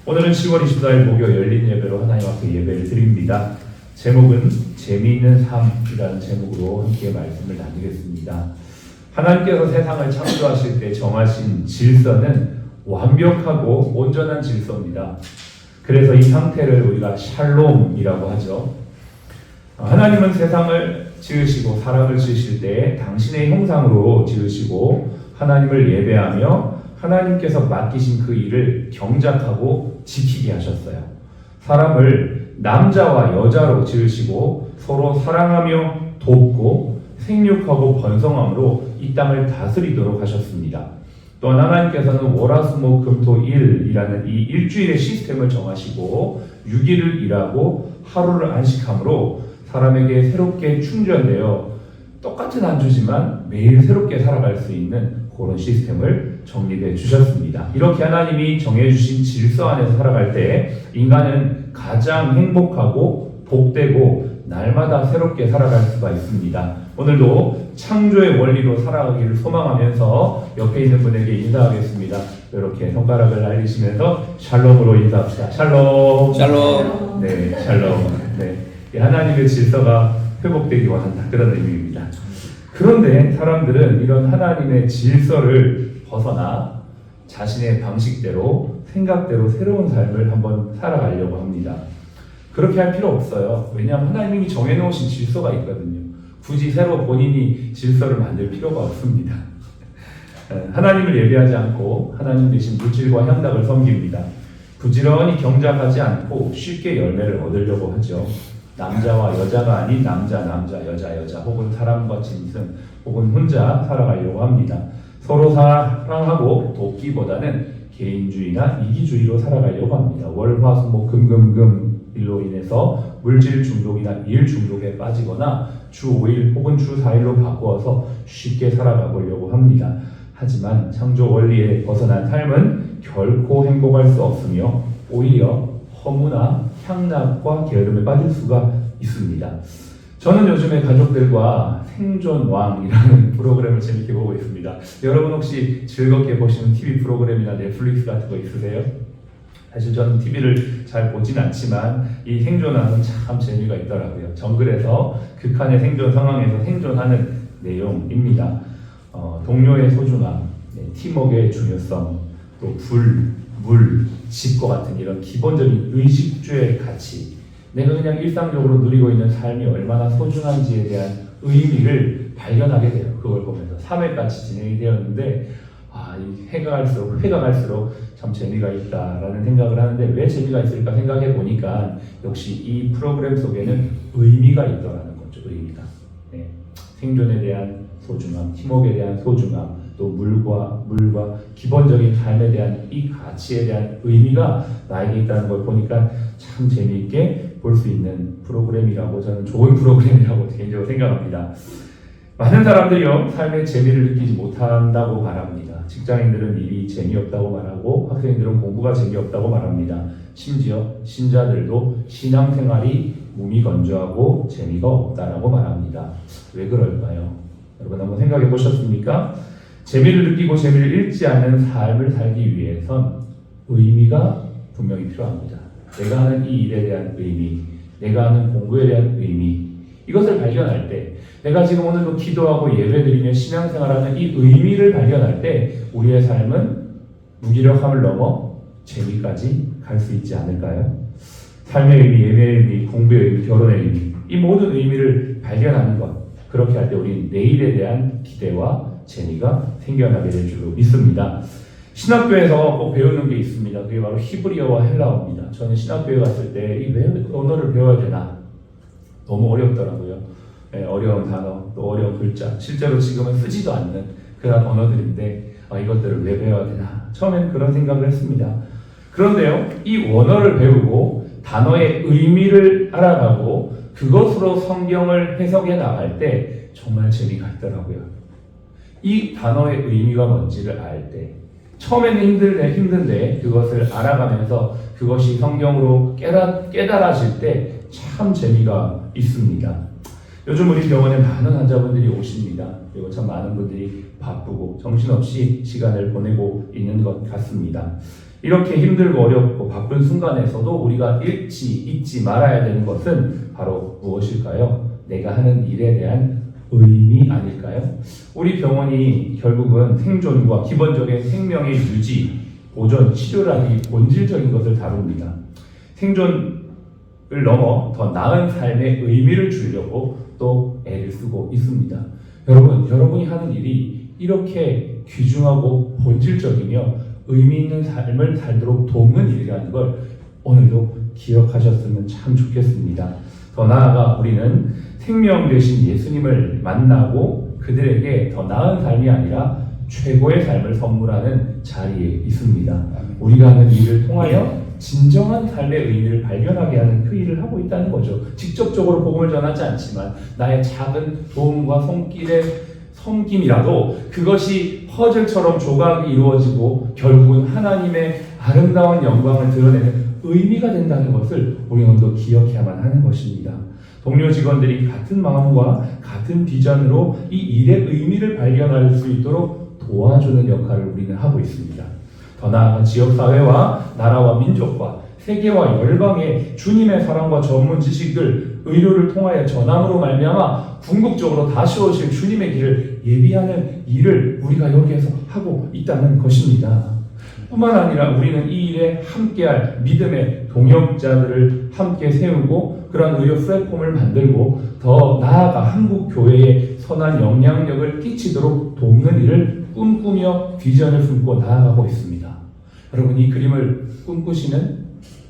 오늘은 10월 24일 목요 열린 예배로 하나님 앞에 예배를 드립니다. 제목은 재미있는 삶이라는 제목으로 함께 말씀을 나누겠습니다. 하나님께서 세상을 창조하실 때 정하신 질서는 완벽하고 온전한 질서입니다. 그래서 이 상태를 우리가 샬롬이라고 하죠. 하나님은 세상을 지으시고 사람을 지으실 때 당신의 형상으로 지으시고 하나님을 예배하며 하나님께서 맡기신 그 일을 경작하고 지키게 하셨어요. 사람을 남자와 여자로 지으시고 서로 사랑하며 돕고 생육하고 번성함으로 이 땅을 다스리도록 하셨습니다. 또한 하나님께서는 월화수목금토일이라는 이 일주일의 시스템을 정하시고 6일을 일하고 하루를 안식함으로 사람에게 새롭게 충전되어 똑같은 한 주지만 매일 새롭게 살아갈 수 있는 그런 시스템을 정립해 주셨습니다. 이렇게 하나님이 정해주신 질서 안에서 살아갈 때 인간은 가장 행복하고 복되고 날마다 새롭게 살아갈 수가 있습니다. 오늘도 창조의 원리로 살아가기를 소망하면서 옆에 있는 분에게 인사하겠습니다. 이렇게 손가락을 날리시면서 샬롬으로 인사합시다. 샬롬. 샬롬. 네, 샬롬. 네, 하나님의 질서가 회복되기 원한다. 그런 의미입니다. 그런데 사람들은 이런 하나님의 질서를 벗어나 자신의 방식대로 생각대로 새로운 삶을 한번 살아가려고 합니다. 그렇게 할 필요 없어요. 왜냐하면 하나님이 정해놓으신 질서가 있거든요. 굳이 새로 본인이 질서를 만들 필요가 없습니다. 하나님을 예배하지 않고 하나님 대신 물질과 향락을 섬깁니다. 부지런히 경작하지 않고 쉽게 열매를 얻으려고 하죠. 남자와 여자가 아닌 남자, 여자 혹은 사람과 짐승 혹은 혼자 살아가려고 합니다. 서로 사랑하고 돕기보다는 개인주의나 이기주의로 살아가려고 합니다. 월화수목금금금 일로 인해서 물질 중독이나 일 중독에 빠지거나 주 5일 혹은 주 4일로 바꾸어서 쉽게 살아가 보려고 합니다. 하지만 창조 원리에 벗어난 삶은 결코 행복할 수 없으며 오히려 허무나 향락과 게으름에 빠질 수가 있습니다. 저는 요즘에 가족들과 생존왕이라는 프로그램을 재밌게 보고 있습니다. 여러분 혹시 즐겁게 보시는 TV 프로그램이나 넷플릭스 같은 거 있으세요? 사실 저는 TV를 잘 보진 않지만 이 생존왕은 참 재미가 있더라고요. 정글에서 극한의 생존 상황에서 생존하는 내용입니다. 동료의 소중함, 팀워크의 중요성, 또 불, 물, 집과 같은 이런 기본적인 의식주의 가치, 내가 그냥 일상적으로 누리고 있는 삶이 얼마나 소중한지에 대한 의미를 발견하게 돼요. 그걸 보면서 3회까지 진행이 되었는데 이 회가 갈수록 참 재미가 있다라는 생각을 하는데 왜 재미가 있을까 생각해 보니까 역시 이 프로그램 속에는 의미가 있더라는 거죠. 의미가. 네. 생존에 대한 소중함, 팀워크에 대한 소중함, 또 물과 기본적인 삶에 대한 이 가치에 대한 의미가 나에게 있다는 걸 보니까 참 재미있게 볼 수 있는 프로그램이라고 저는 좋은 프로그램이라고 개인적으로 생각합니다. 많은 사람들이요 삶의 재미를 느끼지 못한다고 말합니다. 직장인들은 일이 재미없다고 말하고 학생들은 공부가 재미없다고 말합니다. 심지어 신자들도 신앙생활이 무미건조하고 재미가 없다라고 말합니다. 왜 그럴까요? 여러분 한번 생각해 보셨습니까? 재미를 느끼고 재미를 잃지 않는 삶을 살기 위해선 의미가 분명히 필요합니다. 내가 하는 이 일에 대한 의미, 내가 하는 공부에 대한 의미, 이것을 발견할 때 내가 지금 오늘도 기도하고 예배드리며 신앙생활하는 이 의미를 발견할 때 우리의 삶은 무기력함을 넘어 재미까지 갈 수 있지 않을까요? 삶의 의미, 예배의 의미, 공부의 의미, 결혼의 의미, 이 모든 의미를 발견하는 것, 그렇게 할 때 우리는 내일에 대한 기대와 재미가 생겨나게 될 줄로 믿습니다. 신학교에서 꼭 배우는 게 있습니다. 그게 바로 히브리어와 헬라어입니다. 저는 신학교에 갔을 때 이 왜 언어를 배워야 되나 너무 어렵더라고요. 네, 어려운 단어, 또 어려운 글자, 실제로 지금은 쓰지도 않는 그런 언어들인데 이것들을 왜 배워야 되나 처음에는 그런 생각을 했습니다. 그런데요, 이 원어를 배우고 단어의 의미를 알아가고 그것으로 성경을 해석해 나갈 때 정말 재미가 있더라고요. 이 단어의 의미가 뭔지를 알 때 처음에는 힘든데 그것을 알아가면서 그것이 성경으로 깨달아질 때 참 재미가 있습니다. 요즘 우리 병원에 많은 환자분들이 오십니다. 그리고 참 많은 분들이 바쁘고 정신없이 시간을 보내고 있는 것 같습니다. 이렇게 힘들고 어렵고 바쁜 순간에서도 우리가 잊지 말아야 되는 것은 바로 무엇일까요? 내가 하는 일에 대한 의미 아닐까요? 우리 병원이 결국은 생존과 기본적인 생명의 유지, 보존, 치료라는 본질적인 것을 다룹니다. 생존을 넘어 더 나은 삶의 의미를 주려고 또 애를 쓰고 있습니다. 여러분이 하는 일이 이렇게 귀중하고 본질적이며 의미 있는 삶을 살도록 돕는 일이라는 걸 오늘도 기억하셨으면 참 좋겠습니다. 더 나아가 우리는 생명 되신 예수님을 만나고 그들에게 더 나은 삶이 아니라 최고의 삶을 선물하는 자리에 있습니다. 우리가 하는 일을 통하여 진정한 삶의 의미를 발견하게 하는 그 일을 하고 있다는 거죠. 직접적으로 복음을 전하지 않지만 나의 작은 도움과 손길의 섬김이라도 그것이 퍼즐처럼 조각이 이루어지고 결국은 하나님의 아름다운 영광을 드러내는 의미가 된다는 것을 우리 오늘도 기억해야만 하는 것입니다. 동료 직원들이 같은 마음과 같은 비전으로 이 일의 의미를 발견할 수 있도록 도와주는 역할을 우리는 하고 있습니다. 더 나아가 지역사회와 나라와 민족과 세계와 열방에 주님의 사랑과 전문 지식을 의료를 통하여 전함으로 말미암아 궁극적으로 다시 오실 주님의 길을 예비하는 일을 우리가 여기에서 하고 있다는 것입니다. 뿐만 아니라 우리는 이 일에 함께할 믿음의 동역자들을 함께 세우고 그런 의료 플랫폼을 만들고 더 나아가 한국 교회에 선한 영향력을 끼치도록 돕는 일을 꿈꾸며 비전을 품고 나아가고 있습니다. 여러분 이 그림을 꿈꾸시는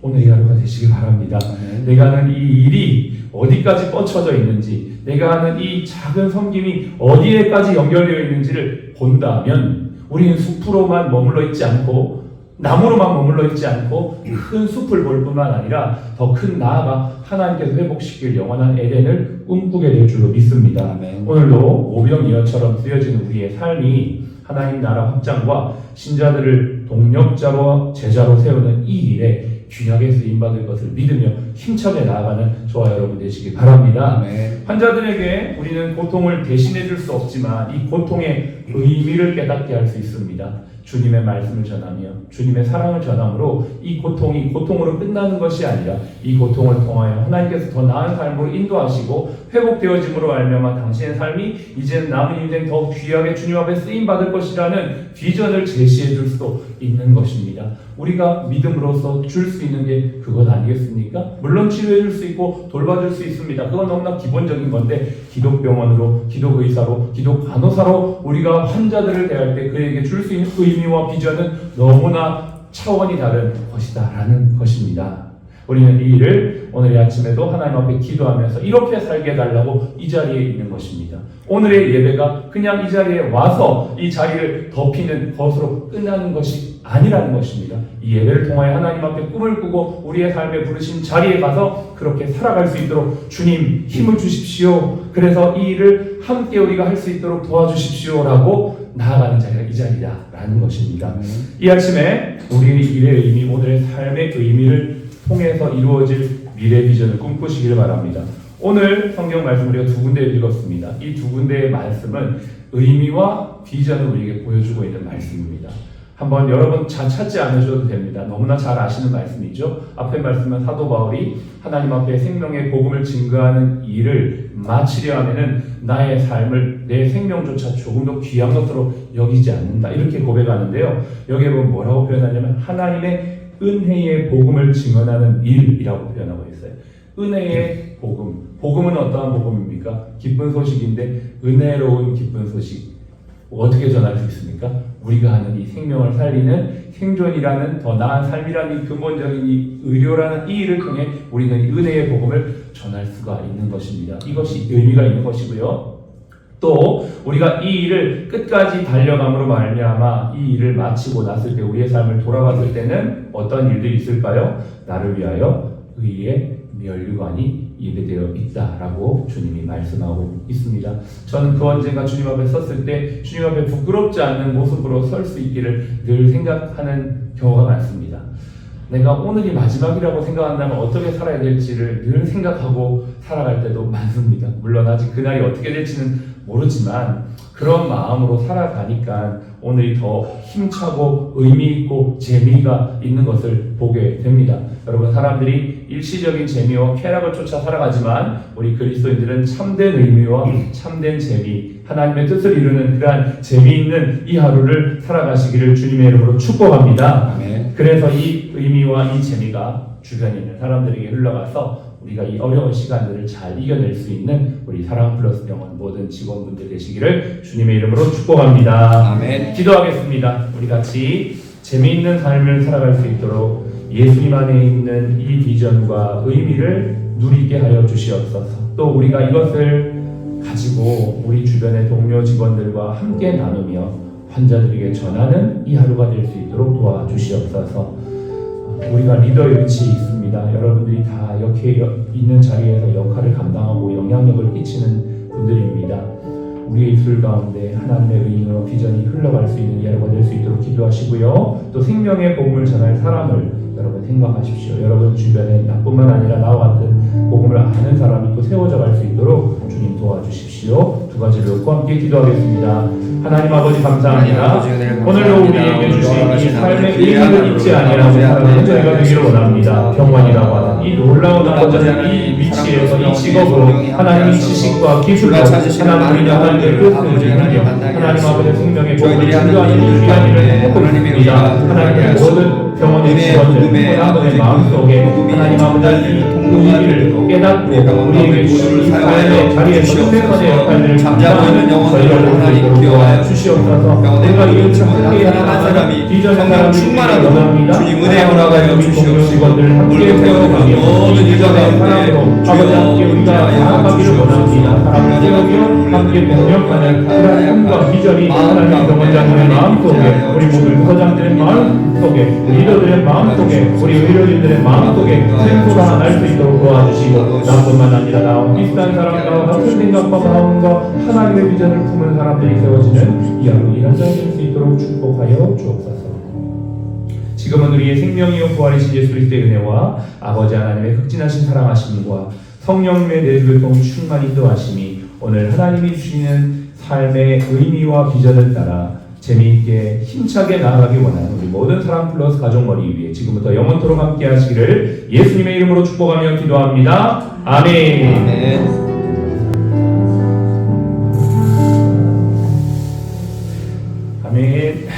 오늘 이 하루가 되시길 바랍니다. 내가 하는 이 일이 어디까지 뻗쳐져 있는지, 내가 하는 이 작은 섬김이 어디에까지 연결되어 있는지를 본다면 우리는 숲으로만 머물러 있지 않고 나무로만 머물러 있지 않고 큰 숲을 볼 뿐만 아니라 더 큰 나아가 하나님께서 회복시킬 영원한 에덴을 꿈꾸게 될 줄로 믿습니다. 오늘도 오병이어처럼 쓰여지는 우리의 삶이 하나님 나라 확장과 신자들을 동력자로 제자로 세우는 이 일에 귀하게 쓰임받을 것을 믿으며 힘차게 나아가는 저와 여러분 되시길 바랍니다. 환자들에게 우리는 고통을 대신해 줄 수 없지만 이 고통의 의미를 깨닫게 할 수 있습니다. 주님의 말씀을 전하며 주님의 사랑을 전함으로 이 고통이 고통으로 끝나는 것이 아니라 이 고통을 통하여 하나님께서 더 나은 삶으로 인도하시고 회복되어짐으로 알미암아 당신의 삶이 이제는 남은 인생 더욱 귀하게 주님 앞에 쓰임받을 것이라는 비전을 제시해 줄 수도 있는 것입니다. 우리가 믿음으로써 줄 수 있는 게 그것 아니겠습니까? 물론 치료해 줄 수 있고 돌봐줄 수 있습니다. 그건 너무나 기본적인 건데 기독병원으로, 기독의사로, 기독간호사로 우리가 환자들을 대할 때 그에게 줄 수 있는 의미와 비전은 너무나 차원이 다른 것이다 라는 것입니다. 우리는 이 일을 오늘 아침에도 하나님 앞에 기도하면서 이렇게 살게 해달라고 이 자리에 있는 것입니다. 오늘의 예배가 그냥 이 자리에 와서 이 자리를 덮이는 것으로 끝나는 것이 아니라는 것입니다. 이 예배를 통하여 하나님 앞에 꿈을 꾸고 우리의 삶에 부르신 자리에 가서 그렇게 살아갈 수 있도록 주님 힘을 주십시오. 그래서 이 일을 함께 우리가 할 수 있도록 도와주십시오라고 나아가는 자리가 이 자리다라는 것입니다. 이 아침에 우리의 일의 의미, 오늘의 삶의 의미를 통해서 이루어질 미래 비전을 꿈꾸시길 바랍니다. 오늘 성경 말씀 우리가 두 군데 읽었습니다. 이 두 군데의 말씀은 의미와 비전을 우리에게 보여주고 있는 말씀입니다. 한번 여러분 찾지 않으셔도 됩니다. 너무나 잘 아시는 말씀이죠. 앞에 말씀은 사도 바울이 하나님 앞에 생명의 복음을 증거하는 일을 마치려 하면은 나의 삶을 내 생명조차 조금 더 귀한 것으로 여기지 않는다 이렇게 고백하는데요. 여기에 보면 뭐라고 표현하냐면 하나님의 은혜의 복음을 증언하는 일이라고 표현하고 있어요. 은혜의 복음. 복음은 어떠한 복음입니까? 기쁜 소식인데 은혜로운 기쁜 소식. 어떻게 전할 수 있습니까? 우리가 하는 이 생명을 살리는 생존이라는 더 나은 삶이라는 이 근본적인 이 의료라는 이 일을 통해 우리는 이 은혜의 복음을 전할 수가 있는 것입니다. 이것이 의미가 있는 것이고요. 또 우리가 이 일을 끝까지 달려감으로 말미암아 이 일을 마치고 났을 때 우리의 삶을 돌아봤을 때는 어떤 일들이 있을까요? 나를 위하여 의의 면류관이 예배되어 있다라고 주님이 말씀하고 있습니다. 저는 그 언젠가 주님 앞에 섰을 때 주님 앞에 부끄럽지 않는 모습으로 설 수 있기를 늘 생각하는 경우가 많습니다. 내가 오늘이 마지막이라고 생각한다면 어떻게 살아야 될지를 늘 생각하고 살아갈 때도 많습니다. 물론 아직 그날이 어떻게 될지는 모르지만 그런 마음으로 살아가니까 오늘이 더 힘차고 의미 있고 재미가 있는 것을 보게 됩니다. 여러분, 사람들이 일시적인 재미와 쾌락을 쫓아 살아가지만 우리 그리스도인들은 참된 의미와 참된 재미, 하나님의 뜻을 이루는 그러한 재미있는 이 하루를 살아가시기를 주님의 이름으로 축복합니다. 아멘. 그래서 이 의미와 이 재미가 주변에 있는 사람들에게 흘러가서 우리가 이 어려운 시간들을 잘 이겨낼 수 있는 우리 사랑 플러스 병원 모든 직원분들 되시기를 주님의 이름으로 축복합니다. 아멘. 기도하겠습니다. 우리 같이 재미있는 삶을 살아갈 수 있도록 예수님 안에 있는 이 비전과 의미를 누리게 하여 주시옵소서. 또 우리가 이것을 가지고 우리 주변의 동료 직원들과 함께 나누며 환자들에게 전하는 이 하루가 될 수 있도록 도와주시옵소서. 우리가 리더의 위치에 있습니다. 여러분들이 다 이렇게 있는 자리에서 역할을 감당하고 영향력을 끼치는 분들입니다. 우리의 입술 가운데 하나님의 의미와 비전이 흘러갈 수 있는 예로가 될 수 있도록 기도하시고요. 또 생명의 복음을 전할 사람을 여러분 생각하십시오. 여러분 주변에 나뿐만 아니라 나와 같은 복음을 아는 사람이 또 세워져 갈 수 있도록 주님 도와주십시오. 두 가지를 놓고 함께 기도하겠습니다. 하나님 아버지 감사합니다. 오늘도 우리에게 주신 이 삶의 의미를 잊지 아니하고 살아가는 저희가 되기를 원합니다. 병원이라고 하는 이 놀라운 아버지 이 위치에서 이 직업으로 하나님의 지식과 기술로 하나님의 하나님의 뜻을 이루며 하나님 아버지의 생명의 복음을 증거하는 이 귀한 일을 행하고 있습니다. 하나님의 모든 병원의 직원들 하나님의 마음속에 하나님 아버지의 이 의미를 깨닫고 우리에게 주신 이 삶의 자리에서 최선의 역할을 감당하는 저희가 하나님 기여하여 주시옵소서. 내가 이웃을 함께하는 사람이 비전의 사람을 충만하도록 주님 은혜 허락하여 주시옵소서. 함께 세워가며 모든 비전의 사람으로 아버지 함께 우리가 나아가기를 원합니다. 사람을 세우며 함께 동력하는 그런 꿈과 비전이 하나님 병원장님의 마음속에 우리 모든 부서장들의 마음속에 리더들의 마음속에 우리 의료진들의 마음속에 생소가 날 수 있도록 도와주시고 나뿐만 아니라 나와 비슷한 사람과 같은 생각과 마음과 하나님의 비전을 품은 사람들이 세워지는 이 하루 일한 자리 될 수 있도록 축복하여 주옵소서. 지금은 우리의 생명이요 부활이신 예수 그리스도의 은혜와 아버지 하나님의 극진하신 사랑하심과 성령의 내주교통 충만히 인도하심이 오늘 하나님이 주시는 삶의 의미와 비전을 따라 재미있게 힘차게 나아가기 원하는 우리 모든 사랑 플러스 가족 머리 위에 지금부터 영원토록 함께 하시기를 예수님의 이름으로 축복하며 기도합니다. 아멘. 아멘. 아멘.